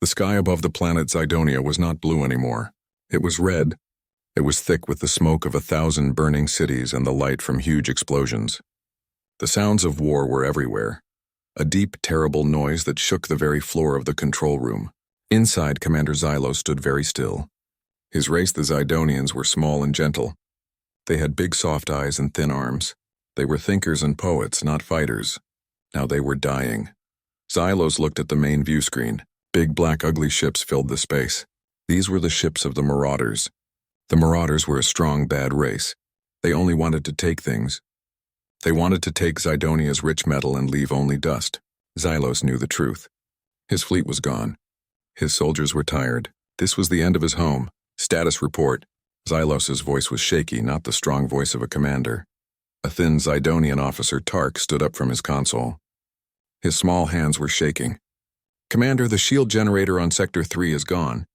The sky above the planet Cydonia was not blue anymore. It was red. It was thick with the smoke of 1,000 burning cities and the light from huge explosions. The sounds of war were everywhere. A deep, terrible noise that shook the very floor of the control room. Inside, Commander Xylo stood very still. His race, the Zydonians, were small and gentle. They had big soft eyes and thin arms. They were thinkers and poets, not fighters. Now they were dying. Xylos looked at the main view screen. Big black ugly ships filled the space. These were the ships of the Marauders. The Marauders were a strong, bad race. They only wanted to take things. They wanted to take Zydonia's rich metal and leave only dust. Xylos knew the truth. His fleet was gone. His soldiers were tired. This was the end of his home. Status report. Xylos's voice was shaky, not the strong voice of a commander. A thin Zydonian officer, Tark, stood up from his console. His small hands were shaking. Commander, the shield generator on Sector 3 is gone.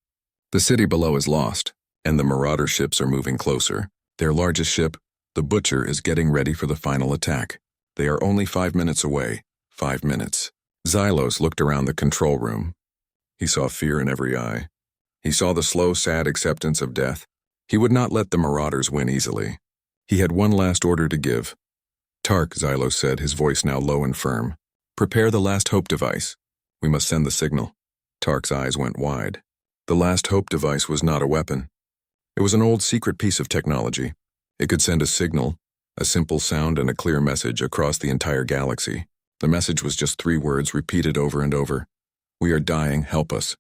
The city below is lost, and the Marauder ships are moving closer. Their largest ship, the Butcher, is getting ready for the final attack. They are only 5 minutes away. 5 minutes. Xylos looked around the control room. He saw fear in every eye. He saw the slow, sad acceptance of death. He would not let the Marauders win easily. He had one last order to give. Tark, Xylos said, his voice now low and firm. Prepare the last hope device. We must send the signal. Tark's eyes went wide. The last hope device was not a weapon. It was an old secret piece of technology. It could send a signal, a simple sound and a clear message across the entire galaxy. The message was just 3 words repeated over and over. We are dying, help us.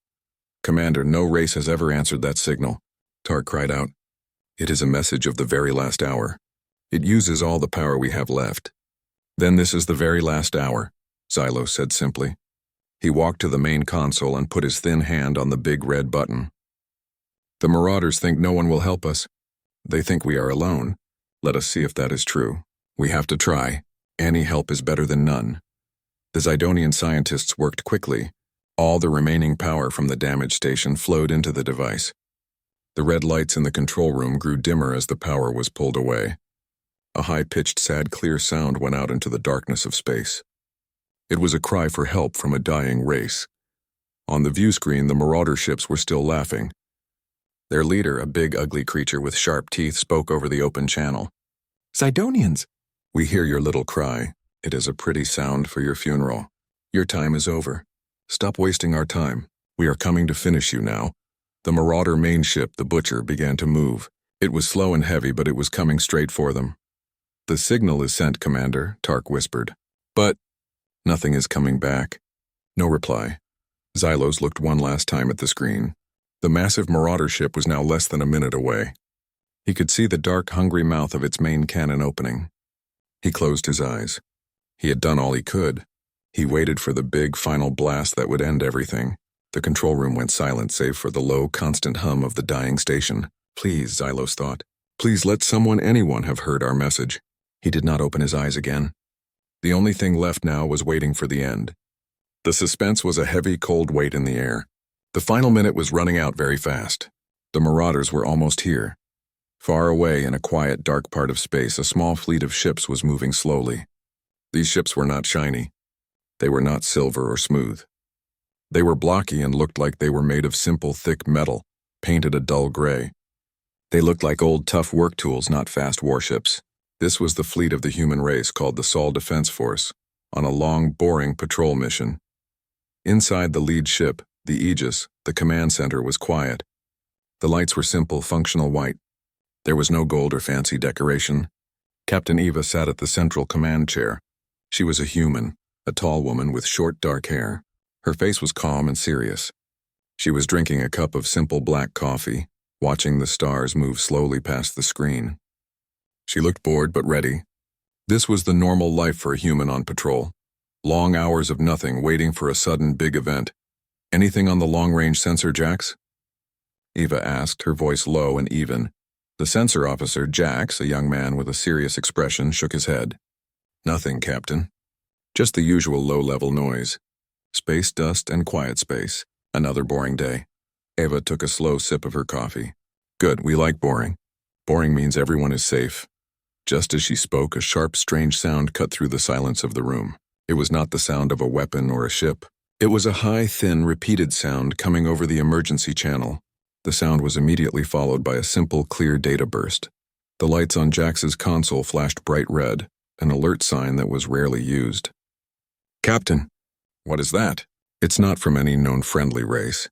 Commander, no race has ever answered that signal. Tark cried out. It is a message of the very last hour. It uses all the power we have left. Then this is the very last hour, Xylos said simply. He walked to the main console and put his thin hand on the big red button. The Marauders think no one will help us. They think we are alone. Let us see if that is true. We have to try. Any help is better than none. The Zydonian scientists worked quickly. All the remaining power from the damaged station flowed into the device. The red lights in the control room grew dimmer as the power was pulled away. A high-pitched, sad, clear sound went out into the darkness of space. It was a cry for help from a dying race. On the view screen, the Marauder ships were still laughing. Their leader, a big, ugly creature with sharp teeth, spoke over the open channel. Zydonians! We hear your little cry. It is a pretty sound for your funeral. Your time is over. Stop wasting our time. We are coming to finish you now. The Marauder main ship, the Butcher, began to move. It was slow and heavy, but it was coming straight for them. The signal is sent, Commander, Tark whispered. But nothing is coming back. No reply. Xylos looked one last time at the screen. The massive Marauder ship was now less than a minute away. He could see the dark, hungry mouth of its main cannon opening. He closed his eyes. He had done all he could. He waited for the big, final blast that would end everything. The control room went silent save for the low, constant hum of the dying station. Please, Xylos thought. Please let someone, anyone, have heard our message. He did not open his eyes again. The only thing left now was waiting for the end. The suspense was a heavy, cold weight in the air. The final minute was running out very fast. The Marauders were almost here. Far away in a quiet, dark part of space, a small fleet of ships was moving slowly. These ships were not shiny. They were not silver or smooth. They were blocky and looked like they were made of simple, thick metal, painted a dull gray. They looked like old, tough work tools, not fast warships. This was the fleet of the human race called the Sol Defense Force, on a long, boring patrol mission. Inside the lead ship, the Aegis, the command center was quiet. The lights were simple, functional white. There was no gold or fancy decoration. Captain Eva sat at the central command chair. She was a human, a tall woman with short, dark hair. Her face was calm and serious. She was drinking a cup of simple black coffee, watching the stars move slowly past the screen. She looked bored but ready. This was the normal life for a human on patrol. Long hours of nothing, waiting for a sudden big event. Anything on the long-range sensor, Jax? Eva asked, her voice low and even. The sensor officer, Jax, a young man with a serious expression, shook his head. Nothing, Captain. Just the usual low-level noise. Space dust and quiet space. Another boring day. Eva took a slow sip of her coffee. Good, we like boring. Boring means everyone is safe. Just as she spoke, a sharp, strange sound cut through the silence of the room. It was not the sound of a weapon or a ship. It was a high, thin, repeated sound coming over the emergency channel. The sound was immediately followed by a simple, clear data burst. The lights on Jax's console flashed bright red, an alert sign that was rarely used. Captain, what is that? It's not from any known friendly race.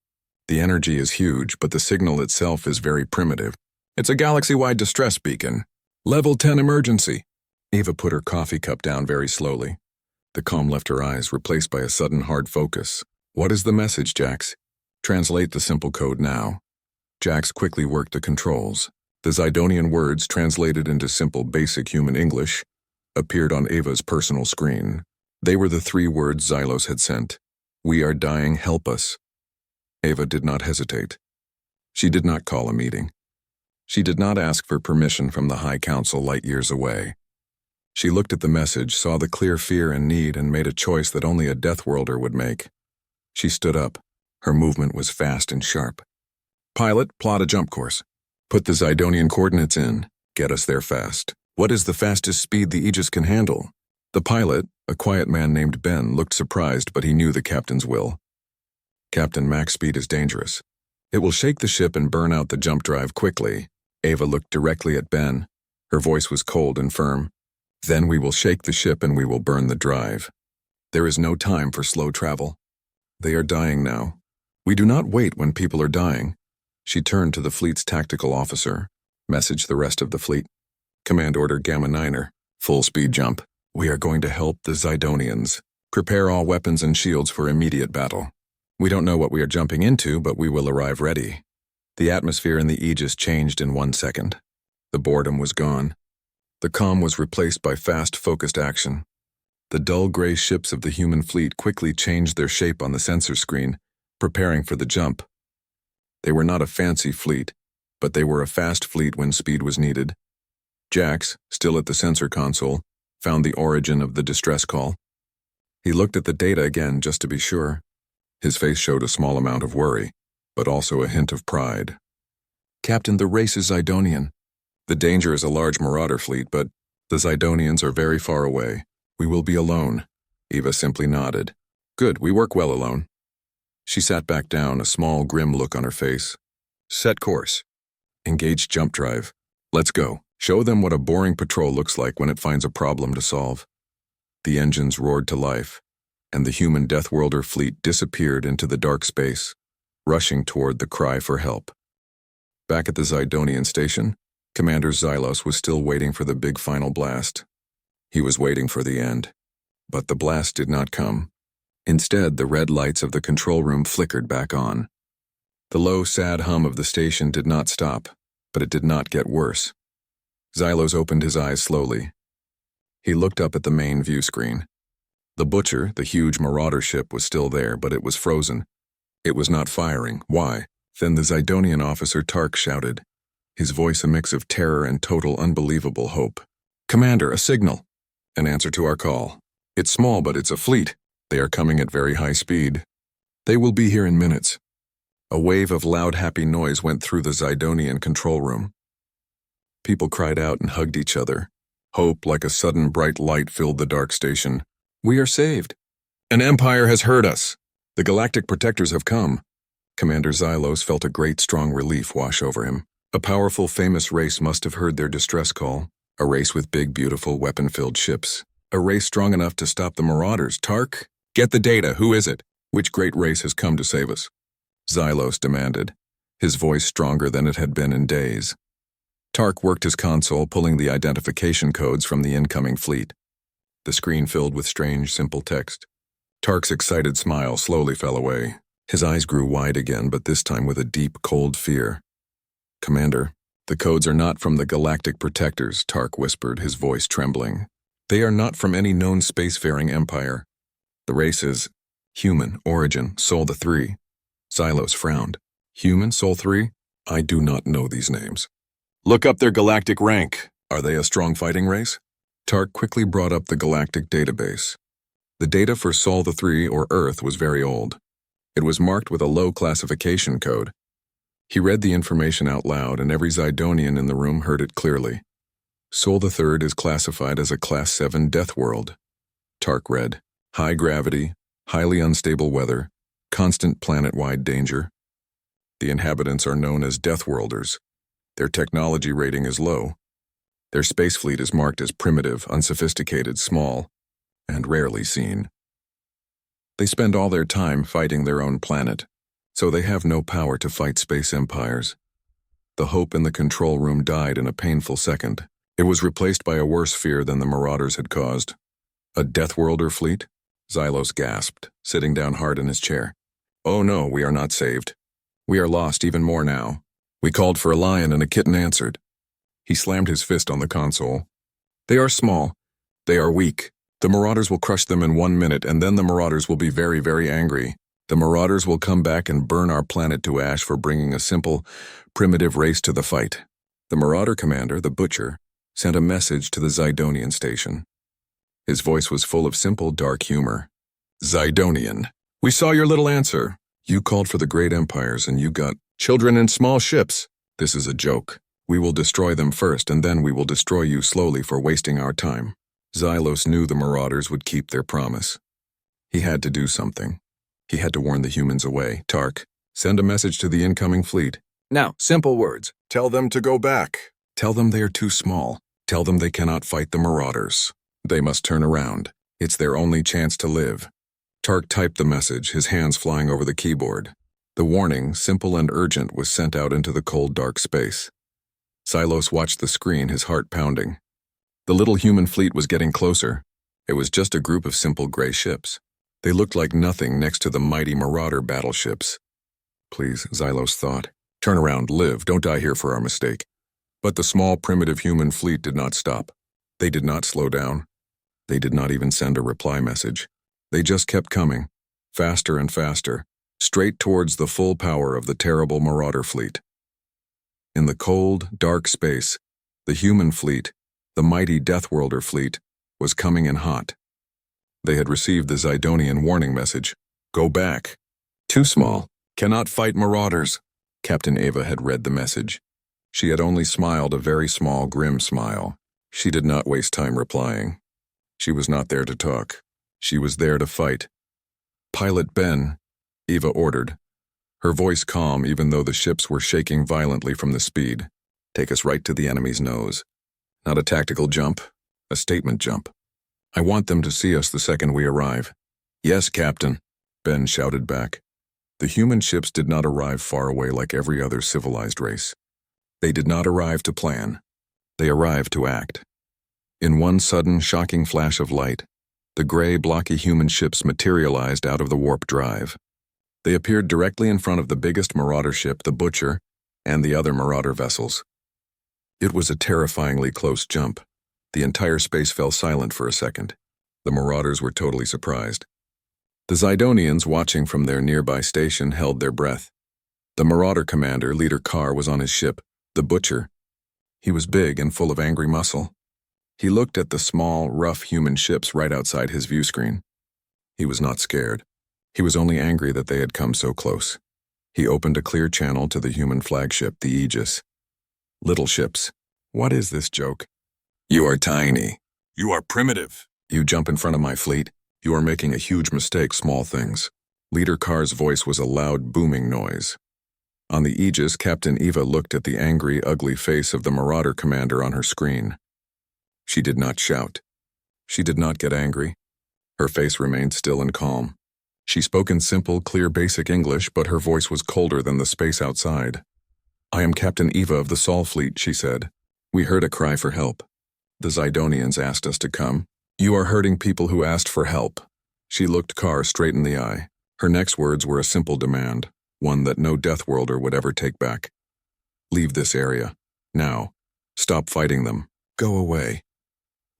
The energy is huge, but the signal itself is very primitive. It's a galaxy-wide distress beacon. Level 10 emergency. Ava put her coffee cup down very slowly. The calm left her eyes, replaced by a sudden hard focus. What is the message, Jax? Translate the simple code now. Jax quickly worked the controls. The Zidonian words, translated into simple basic human English, appeared on Ava's personal screen. They were the 3 words Xylos had sent. We are dying, help us. Ava did not hesitate. She did not call a meeting. She did not ask for permission from the High Council light years away. She looked at the message, saw the clear fear and need, and made a choice that only a Deathworlder would make. She stood up. Her movement was fast and sharp. Pilot, plot a jump course. Put the Zidonian coordinates in. Get us there fast. What is the fastest speed the Aegis can handle? The pilot, a quiet man named Ben, looked surprised, but he knew the captain's will. Captain, max speed is dangerous. It will shake the ship and burn out the jump drive quickly. Ava looked directly at Ben. Her voice was cold and firm. Then we will shake the ship and we will burn the drive. There is no time for slow travel. They are dying now. We do not wait when people are dying. She turned to the fleet's tactical officer. Message the rest of the fleet. Command order Gamma Niner. Full speed jump. We are going to help the Zidonians. Prepare all weapons and shields for immediate battle. We don't know what we are jumping into, but we will arrive ready. The atmosphere in the Aegis changed in 1 second. The boredom was gone. The calm was replaced by fast, focused action. The dull gray ships of the human fleet quickly changed their shape on the sensor screen, preparing for the jump. They were not a fancy fleet, but they were a fast fleet when speed was needed. Jax, still at the sensor console, found the origin of the distress call. He looked at the data again just to be sure. His face showed a small amount of worry, but also a hint of pride. Captain, the race is Zidonian. The danger is a large marauder fleet, but the Zidonians are very far away. We will be alone. Eva simply nodded. Good, we work well alone. She sat back down, a small, grim look on her face. Set course. Engage jump drive. Let's go. Show them what a boring patrol looks like when it finds a problem to solve. The engines roared to life, and the human Deathworlder fleet disappeared into the dark space, rushing toward the cry for help. Back at the Zidonian station, Commander Xylos was still waiting for the big final blast. He was waiting for the end. But the blast did not come. Instead, the red lights of the control room flickered back on. The low, sad hum of the station did not stop, but it did not get worse. Xylos opened his eyes slowly. He looked up at the main view screen. The Butcher, the huge marauder ship, was still there, but it was frozen. It was not firing. Why? Then the Zidonian officer Tark shouted, his voice a mix of terror and total unbelievable hope. Commander, a signal. An answer to our call. It's small, but it's a fleet. They are coming at very high speed. They will be here in minutes. A wave of loud, happy noise went through the Zidonian control room. People cried out and hugged each other. Hope, like a sudden bright light, filled the dark station. We are saved. An empire has heard us. The galactic protectors have come. Commander Xylos felt a great, strong relief wash over him. A powerful, famous race must have heard their distress call. A race with big, beautiful, weapon-filled ships. A race strong enough to stop the marauders. Tark, get the data. Who is it? Which great race has come to save us? Xylos demanded, his voice stronger than it had been in days. Tark worked his console, pulling the identification codes from the incoming fleet. The screen filled with strange, simple text. Tark's excited smile slowly fell away. His eyes grew wide again, but this time with a deep, cold fear. Commander, the codes are not from the galactic protectors, Tark whispered, his voice trembling. They are not from any known spacefaring empire. The race is human, origin, Sol the 3. Xylos frowned. Human, Sol 3? I do not know these names. Look up their galactic rank. Are they a strong fighting race? Tark quickly brought up the galactic database. The data for Sol the 3, or Earth, was very old. It was marked with a low classification code. He read the information out loud, and every Zidonian in the room heard it clearly. Sol the 3rd is classified as a Class 7 death world. Tark read, high gravity, Highly unstable weather, constant planet-wide danger. The inhabitants are known as Deathworlders. Their technology rating is low. Their space fleet is marked as primitive, unsophisticated, small, and rarely seen. They spend all their time fighting their own planet, so they have no power to fight space empires. The hope in the control room died in a painful second. It was replaced by a worse fear than the Marauders had caused. A Deathworlder fleet? Xylos gasped, sitting down hard in his chair. Oh no, we are not saved. We are lost even more now. We called for a lion and a kitten answered. He slammed his fist on the console. They are small. They are weak. The Marauders will crush them in 1 minute, and then the Marauders will be very, very angry. The Marauders will come back and burn our planet to ash for bringing a simple, primitive race to the fight. The Marauder commander, the Butcher, sent a message to the Zidonian station. His voice was full of simple, dark humor. Zidonian, we saw your little answer. You called for the great empires and you got children in small ships. This is a joke. We will destroy them first and then we will destroy you slowly for wasting our time. Xylos knew the Marauders would keep their promise. He had to do something. He had to warn the humans away. Tark, send a message to the incoming fleet. Now, simple words. Tell them to go back. Tell them they are too small. Tell them they cannot fight the Marauders. They must turn around. It's their only chance to live. Tark typed the message, his hands flying over the keyboard. The warning, simple and urgent, was sent out into the cold, dark space. Xylos watched the screen, his heart pounding. The little human fleet was getting closer. It was just a group of simple gray ships. They looked like nothing next to the mighty Marauder battleships. Please, Xylos thought. Turn around, live, don't die here for our mistake. But the small, primitive human fleet did not stop. They did not slow down. They did not even send a reply message. They just kept coming, faster and faster, straight towards the full power of the terrible Marauder fleet. In the cold, dark space, the human fleet, the mighty Deathworlder fleet, was coming in hot. They had received the Zidonian warning message. Go back. Too small. Cannot fight Marauders. Captain Ava had read the message. She had only smiled a very small, grim smile. She did not waste time replying. She was not there to talk. She was there to fight. Pilot Ben, Eva ordered, her voice calm even though the ships were shaking violently from the speed. Take us right to the enemy's nose. Not a tactical jump, a statement jump. I want them to see us the second we arrive. Yes, Captain, Ben shouted back. The human ships did not arrive far away like every other civilized race. They did not arrive to plan. They arrived to act. In one sudden, shocking flash of light, the gray, blocky human ships materialized out of the warp drive. They appeared directly in front of the biggest Marauder ship, the Butcher, and the other Marauder vessels. It was a terrifyingly close jump. The entire space fell silent for a second. The Marauders were totally surprised. The Zidonians, watching from their nearby station, held their breath. The Marauder commander, Leader Carr, was on his ship, the Butcher. He was big and full of angry muscle. He looked at the small, rough human ships right outside his view screen. He was not scared. He was only angry that they had come so close. He opened a clear channel to the human flagship, the Aegis. Little ships, what is this joke? You are tiny. You are primitive. You jump in front of my fleet. You are making a huge mistake, small things. Leader Carr's voice was a loud, booming noise. On the Aegis, Captain Eva looked at the angry, ugly face of the Marauder commander on her screen. She did not shout. She did not get angry. Her face remained still and calm. She spoke in simple, clear, basic English, but her voice was colder than the space outside. I am Captain Eva of the Sol Fleet, she said. We heard a cry for help. The Zidonians asked us to come. You are hurting people who asked for help. She looked Carr straight in the eye. Her next words were a simple demand, one that no Deathworlder would ever take back. Leave this area. Now. Stop fighting them. Go away.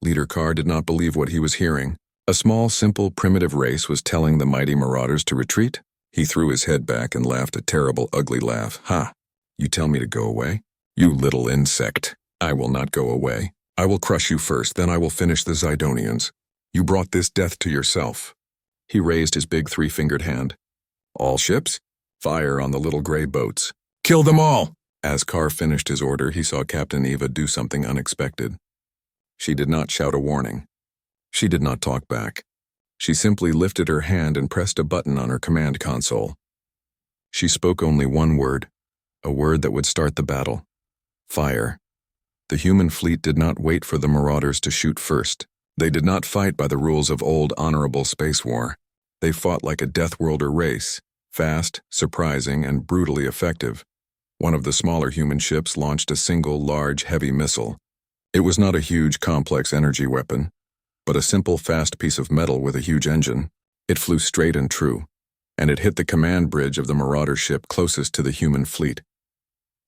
Leader Carr did not believe what he was hearing. A small, simple, primitive race was telling the mighty Marauders to retreat? He threw his head back and laughed a terrible, ugly laugh. Ha! You tell me to go away? You little insect. I will not go away. I will crush you first, then I will finish the Zidonians. You brought this death to yourself. He raised his big three-fingered hand. All ships? Fire on the little gray boats. Kill them all! As Carr finished his order, he saw Captain Eva do something unexpected. She did not shout a warning. She did not talk back. She simply lifted her hand and pressed a button on her command console. She spoke only one word, a word that would start the battle. Fire. The human fleet did not wait for the marauders to shoot first. They did not fight by the rules of old honorable space war. They fought like a Deathworlder race, fast, surprising, and brutally effective. One of the smaller human ships launched a single large, heavy missile. It was not a huge, complex energy weapon, but a simple, fast piece of metal with a huge engine. It flew straight and true, and it hit the command bridge of the marauder ship closest to the human fleet.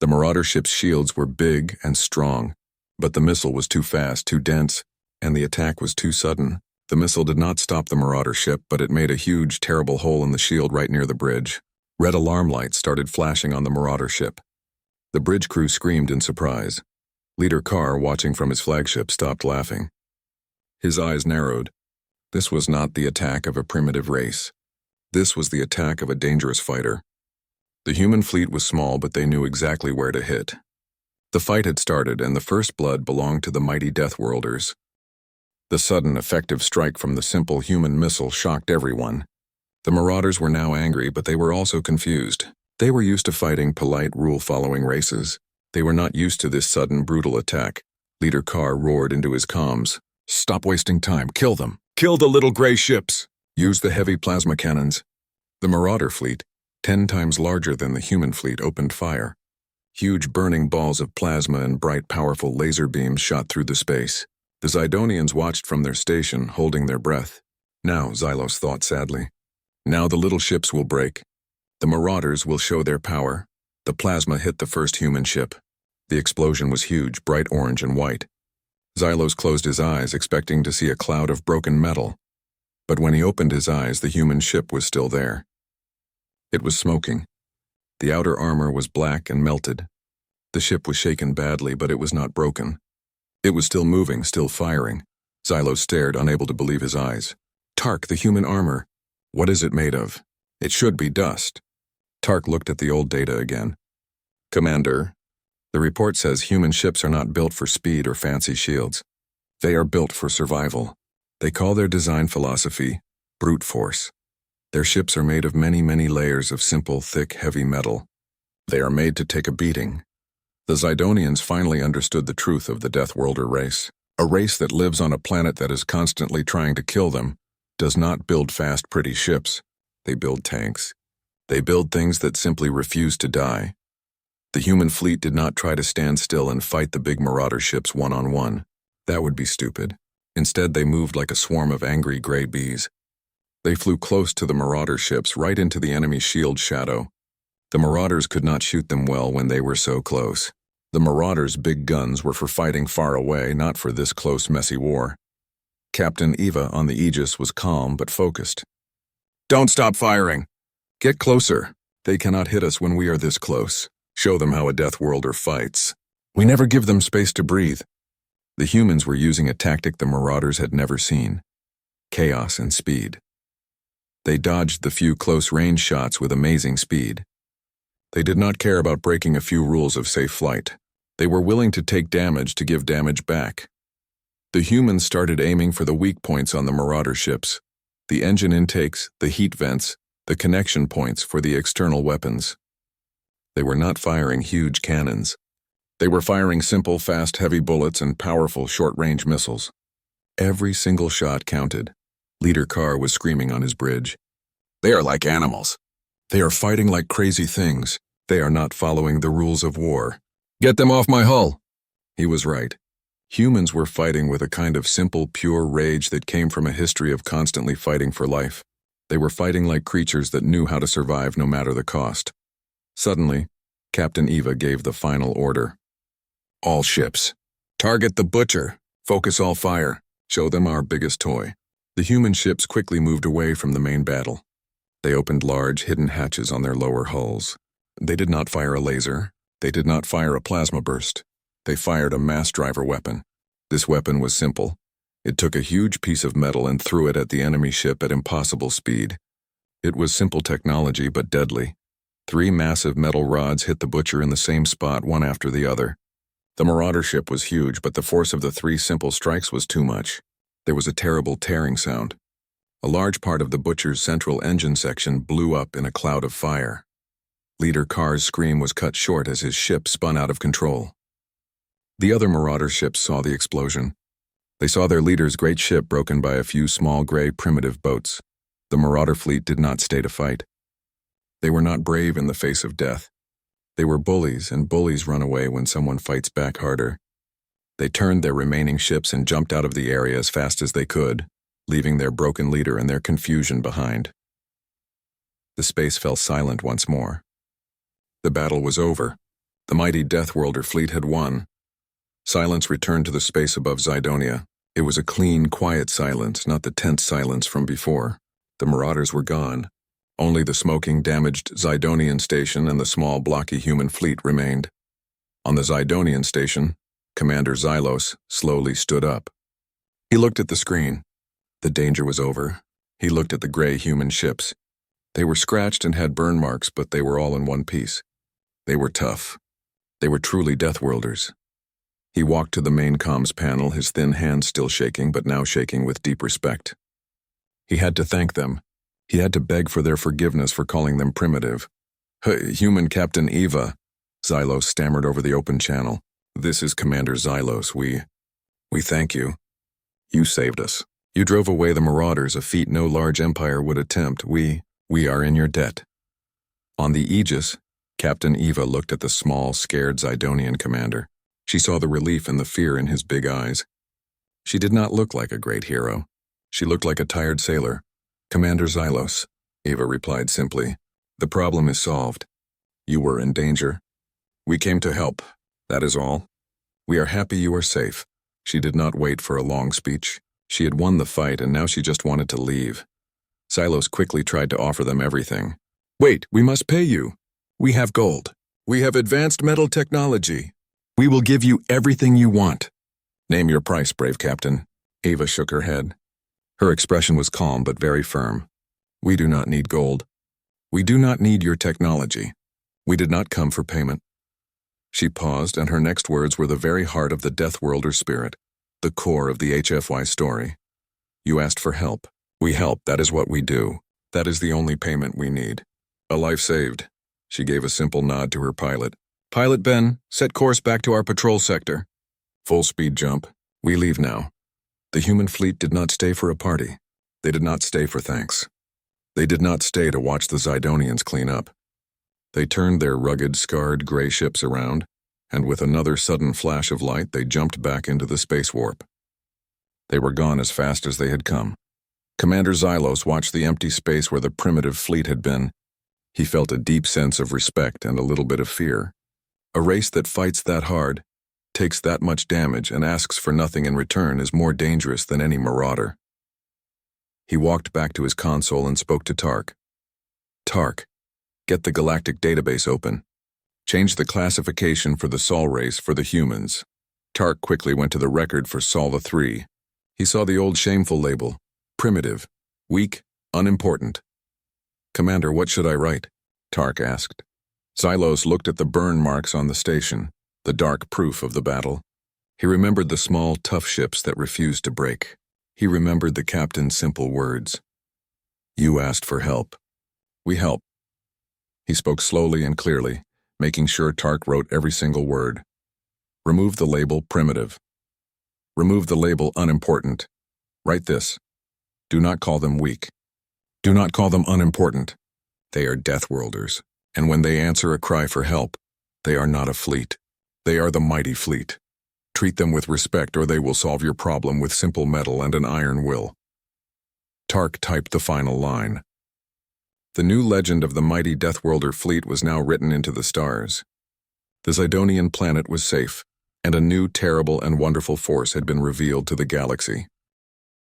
The marauder ship's shields were big and strong, but the missile was too fast, too dense, and the attack was too sudden. The missile did not stop the marauder ship, but it made a huge, terrible hole in the shield right near the bridge. Red alarm lights started flashing on the marauder ship. The bridge crew screamed in surprise. Leader Carr, watching from his flagship, stopped laughing. His eyes narrowed. This was not the attack of a primitive race. This was the attack of a dangerous fighter. The human fleet was small, but they knew exactly where to hit. The fight had started, and the first blood belonged to the mighty Deathworlders. The sudden, effective strike from the simple human missile shocked everyone. The marauders were now angry, but they were also confused. They were used to fighting polite, rule-following races. They were not used to this sudden, brutal attack. Leader Carr roared into his comms. "Stop wasting time. Kill them. Kill the little gray ships. Use the heavy plasma cannons." The marauder fleet, 10 times larger than the human fleet, opened fire. Huge burning balls of plasma and bright, powerful laser beams shot through the space. The Zidonians watched from their station, holding their breath. Now, Xylos thought sadly. Now the little ships will break. The marauders will show their power. The plasma hit the first human ship. The explosion was huge, bright orange and white. Xylos closed his eyes, expecting to see a cloud of broken metal. But when he opened his eyes, the human ship was still there. It was smoking. The outer armor was black and melted. The ship was shaken badly, but it was not broken. It was still moving, still firing. Xylos stared, unable to believe his eyes. "Tark, the human armor. What is it made of? It should be dust." Tark looked at the old data again. "Commander, the report says human ships are not built for speed or fancy shields. They are built for survival. They call their design philosophy brute force. Their ships are made of many, many layers of simple, thick, heavy metal. They are made to take a beating." The Zidonians finally understood the truth of the Deathworlder race. A race that lives on a planet that is constantly trying to kill them does not build fast, pretty ships. They build tanks. They build things that simply refuse to die. The human fleet did not try to stand still and fight the big marauder ships one-on-one. That would be stupid. Instead, they moved like a swarm of angry gray bees. They flew close to the marauder ships, right into the enemy's shield shadow. The marauders could not shoot them well when they were so close. The marauders' big guns were for fighting far away, not for this close, messy war. Captain Eva on the Aegis was calm but focused. "Don't stop firing. Get closer. They cannot hit us when we are this close. Show them how a Deathworlder fights. We never give them space to breathe." The humans were using a tactic the marauders had never seen: chaos and speed. They dodged the few close-range shots with amazing speed. They did not care about breaking a few rules of safe flight. They were willing to take damage to give damage back. The humans started aiming for the weak points on the marauder ships: the engine intakes, the heat vents, the connection points for the external weapons. They were not firing huge cannons. They were firing simple, fast, heavy bullets and powerful short-range missiles. Every single shot counted. Leader Carr was screaming on his bridge. "They are like animals. They are fighting like crazy things. They are not following the rules of war. Get them off my hull." He was right. Humans were fighting with a kind of simple, pure rage that came from a history of constantly fighting for life. They were fighting like creatures that knew how to survive no matter the cost. Suddenly, Captain Eva gave the final order. "All ships. Target the butcher. Focus all fire. Show them our biggest toy." The human ships quickly moved away from the main battle. They opened large, hidden hatches on their lower hulls. They did not fire a laser. They did not fire a plasma burst. They fired a mass driver weapon. This weapon was simple. It took a huge piece of metal and threw it at the enemy ship at impossible speed. It was simple technology, but deadly. 3 massive metal rods hit the butcher in the same spot, one after the other. The marauder ship was huge, but the force of the 3 simple strikes was too much. There was a terrible tearing sound. A large part of the Butcher's central engine section blew up in a cloud of fire. Leader Carr's scream was cut short as his ship spun out of control. The other Marauder ships saw the explosion. They saw their leader's great ship broken by a few small gray primitive boats. The Marauder fleet did not stay to fight. They were not brave in the face of death. They were bullies, and bullies run away when someone fights back harder. They turned their remaining ships and jumped out of the area as fast as they could, leaving their broken leader and their confusion behind. The space fell silent once more. The battle was over. The mighty Deathworlder fleet had won. Silence returned to the space above Zydonia. It was a clean, quiet silence, not the tense silence from before. The Marauders were gone. Only the smoking, damaged Zydonian station and the small, blocky human fleet remained. On the Zydonian station, Commander Xylos slowly stood up. He looked at the screen. The danger was over. He looked at the gray human ships. They were scratched and had burn marks, but they were all in one piece. They were tough. They were truly Deathworlders. He walked to the main comms panel, his thin hands still shaking, but now shaking with deep respect. He had to thank them. He had to beg for their forgiveness for calling them primitive. Human Captain Eva, Xylos stammered over the open channel. This is Commander Xylos. We thank you. You saved us. You drove away the Marauders, a feat no large empire would attempt. We are in your debt. On the Aegis, Captain Eva looked at the small, scared Zydonian commander. She saw the relief and the fear in his big eyes. She did not look like a great hero. She looked like a tired sailor. Commander Xylos, Eva replied simply. The problem is solved. You were in danger. We came to help. That is all. We are happy you are safe. She did not wait for a long speech. She had won the fight, and now she just wanted to leave. Xylos quickly tried to offer them everything. Wait, we must pay you. We have gold. We have advanced metal technology. We will give you everything you want. Name your price, brave captain. Eva shook her head. Her expression was calm but very firm. We do not need gold. We do not need your technology. We did not come for payment. She paused, and her next words were the very heart of the Deathworlder spirit, the core of the HFY story. You asked for help. We help, that is what we do. That is the only payment we need. A life saved. She gave a simple nod to her pilot. Pilot Ben, set course back to our patrol sector. Full speed jump. We leave now. The human fleet did not stay for a party. They did not stay for thanks. They did not stay to watch the Zydonians clean up. They turned their rugged, scarred gray ships around, and with another sudden flash of light, they jumped back into the space warp. They were gone as fast as they had come. Commander Xylos watched the empty space where the primitive fleet had been. He felt a deep sense of respect and a little bit of fear. A race that fights that hard, takes that much damage, and asks for nothing in return is more dangerous than any marauder. He walked back to his console and spoke to Tark. Tark, get the Galactic database open. Change the classification for the Sol race for the humans. Tark quickly went to the record for Sol 3. He saw the old shameful label, primitive, weak, unimportant. Commander, what should I write? Tark asked. Xylos looked at the burn marks on the station, the dark proof of the battle. He remembered the small, tough ships that refused to break. He remembered the captain's simple words. You asked for help. We help. He spoke slowly and clearly, making sure Tark wrote every single word. Remove the label primitive. Remove the label unimportant. Write this. Do not call them weak. Do not call them unimportant. They are Deathworlders, and when they answer a cry for help, they are not a fleet. They are the mighty fleet. Treat them with respect, or they will solve your problem with simple metal and an iron will. Tark typed the final line. The new legend of the mighty Deathworlder fleet was now written into the stars. The Zydonian planet was safe, and a new, terrible, and wonderful force had been revealed to the galaxy.